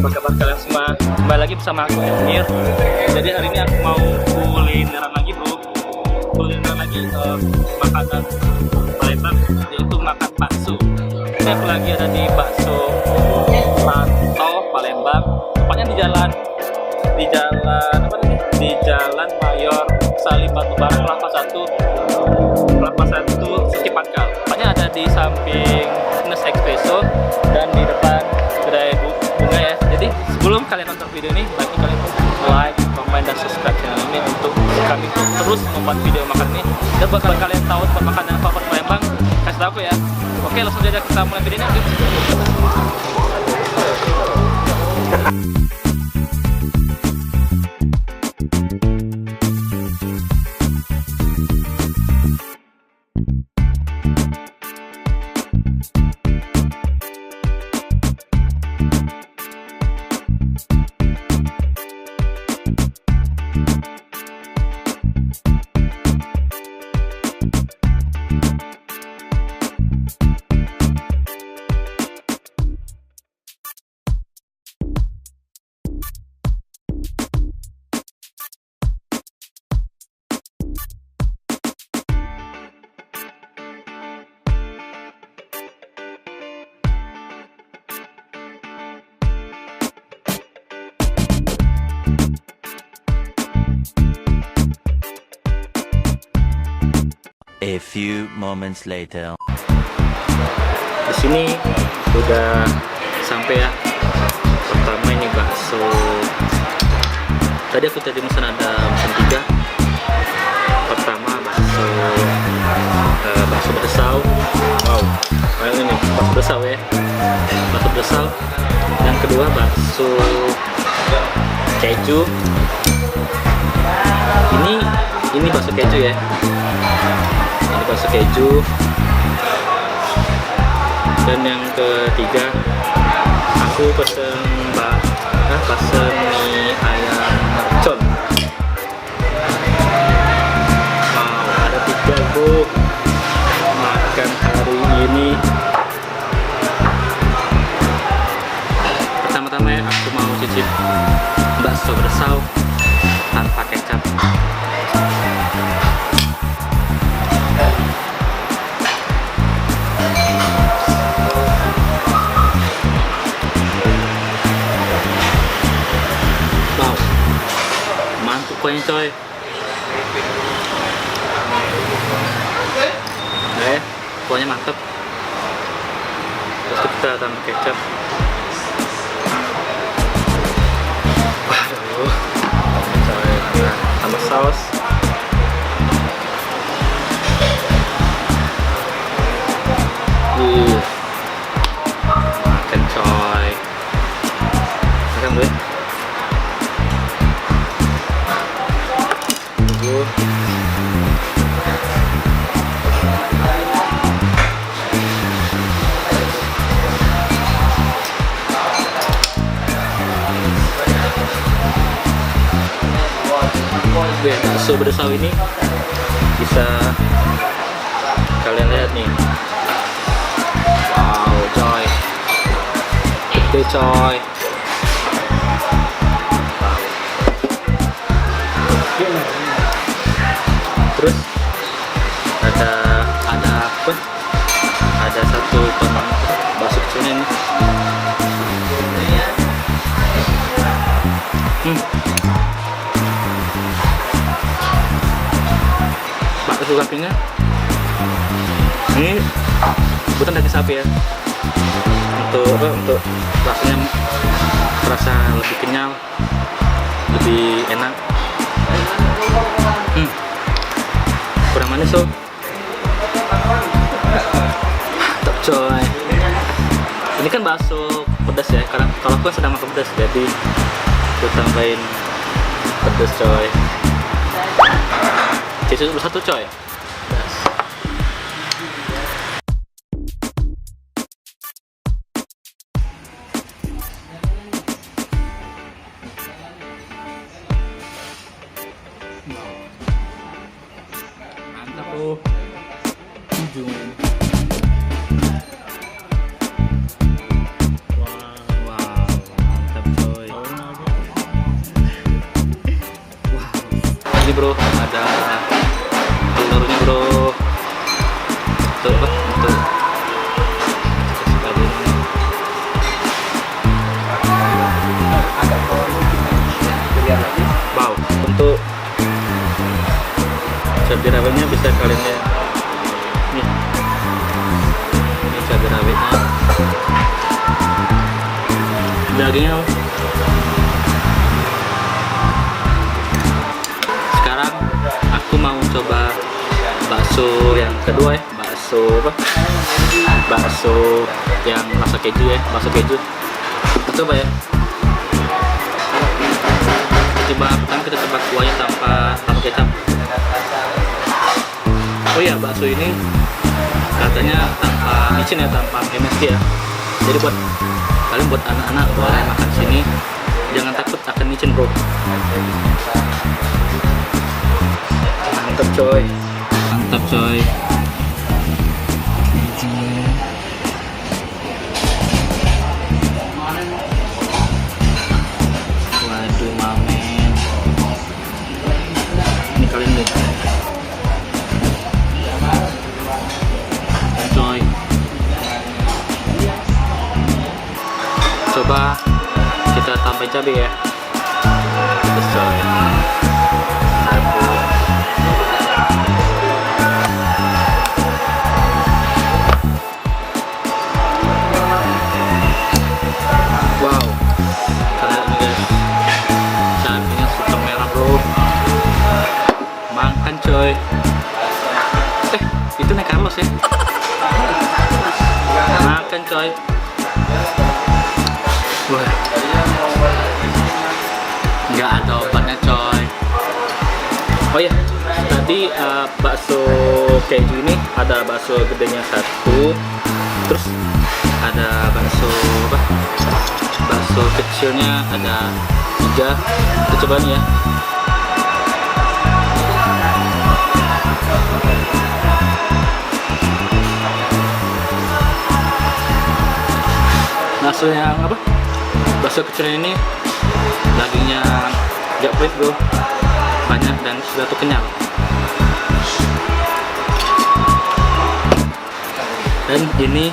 Apa kabar kalian semua? Kembali lagi bersama aku Emir. Jadi hari ini aku mau kulineran lagi bro. Kulineran lagi makanan Palembang, yaitu makan bakso. Ini aku lagi ada di Bakso Lanto Palembang. Tepatnya di jalan apa namanya? Di Jalan Mayor Salim Batubara Kelapa 1 Sekipangkal. Tepatnya ada di samping Nes Espresso dan di depan kedai bunga ya. Jadi sebelum kalian nonton video ini, baiknya kalian like, comment, dan subscribe channel ini untuk kami terus membuat video makan ini. Dan buat kalian tahu tempat makanan favorit Palembang, kasih tahu aku ya. Oke, langsung aja kita mulai videonya. A few moments later. Di sini udah sampai ya. Pertama ini bakso. Tadi aku pesan ada pesan 3. Pertama bakso bedesau. Wow, kayak ini bakso bedesau ya. Bakso bedesau. Yang kedua bakso keju. Ini bakso keju ya. Ini bakso keju. Dan yang ketiga aku pesen mie ayam mercon. Wow, ada 3 bro makan hari ini. Pertama-tama ya aku mau cicip bakso bedesau tanpa kecap. Pokoknya coy, pokoknya mantep. Terus kita tambah kecap. Waduh, coy, tambah saus. Makan coy, makan dulu. Bakso bedesau ini bisa kalian lihat nih. Wow coy, gede coy. Terus ada apa? Ada satu teman bakso kecilnya nih. Bakso sapinya ini bukan daging sapi ya. Untuk rasanya terasa lebih kenyal, lebih enak. Kurang manis so. Mantap coy. Ini kan bakso pedas ya. Karena kalau aku sedang makan pedas, jadi aku tambahin pedas coy. Jadi 1 coy. Pedas. Mantap bro. Ujung. Wow, mantap. cabai rawitnya bisa kalian lihat nih, ini cabai rawitnya, dagingnya. Sekarang aku mau coba bakso yang kedua ya, bakso apa? Bakso yang rasa keju ya, bakso keju. Kita coba ya. Coba pertama kita coba kuahnya tanpa kecap. Oh iya, bakso ini katanya tanpa micin ya, tanpa MSG ya. Jadi buat kalian, buat anak-anak boleh makan sini, jangan takut akan micin bro. Mantap coy, mantap coy. Waduh mamen, ini kalian lihat coy. Coba kita tambah cabai ya, terus coy. Wow, kalian ini guys, cabainya suka merah bro. Makan coy. Itu naik Carlos ya. Makan coy. Wah, nggak ada obatnya coy. Oh ya, tadi bakso keju ini ada bakso gedenya 1, terus ada bakso apa? Bakso kecilnya ada 3. Kita coba nih ya. Bakso yang apa? Bakso kecil ini dagingnya gak pelit bro, banyak dan sudah tuh kenyal. Dan ini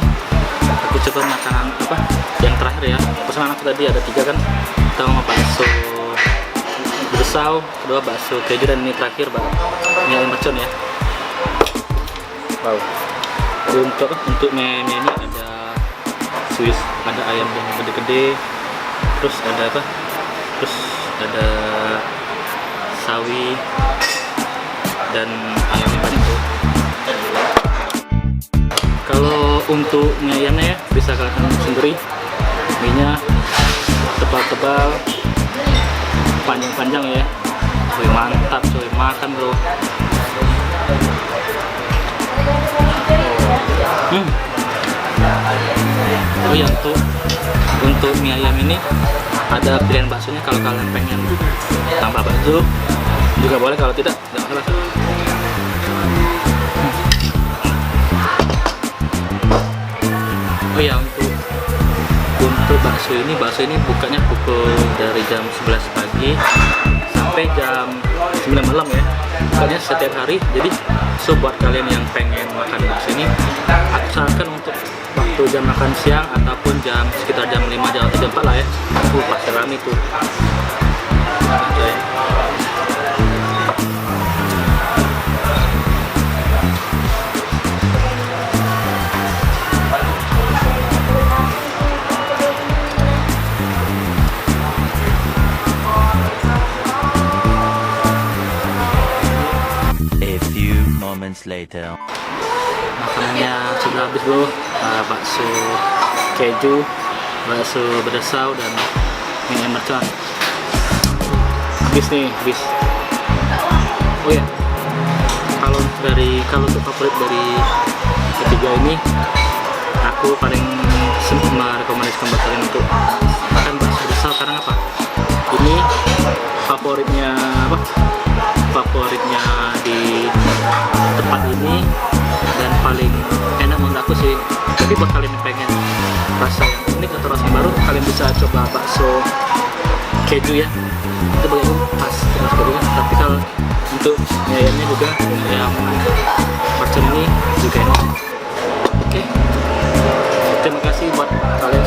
aku coba makanan apa? Yang terakhir ya. Pesanan aku tadi ada 3 kan. Pertama bakso bersau, kedua bakso keju, dan ini terakhir mie ayam mercon ya. Wow. Untuk mie ini ada Swiss, ada ayam yang gede-gede, terus ada apa? Terus ada sawi dan ayamnya banyak tuh. Kalau untuk mie ayamnya ya, bisa kalian sendiri. Mie-nya tebal-tebal, panjang-panjang ya. Wih mantap coy, makan bro. Oh ya, untuk mie ayam ini ada pilihan baksonya. Kalau kalian pengen tambah bakso juga boleh, kalau tidak masalah. Oh ya, untuk bakso ini bukanya pukul dari jam 11 pagi sampai jam 9 malam ya. Bukanya setiap hari. Jadi buat kalian yang pengen makan bakso ini, aku sarankan untuk waktu jam makan siang ataupun sekitar jam 5 atau jam 4 lah ya. Pasti rame tuh. A few moments later. Makanannya sudah habis bro. Bakso keju, bakso berdesau, dan mie ayam mercon. Habis nih, habis. Oh ya, kalau untuk favorit dari ketiga ini, aku paling merekomendasikan buat kalian untuk makan bakso berdesau. Karena apa? Ini favoritnya apa? Favoritnya di tempat ini dan paling enak menurut aku sih. Jadi buat kalian yang pengen rasa yang unik atau rasa yang baru, kalian bisa coba bakso keju ya. Itu bagi aku pas dengan kejunya. Tapi kalau untuk mie ayamnya juga, yang mercon ini juga enak. Oke, terima kasih buat kalian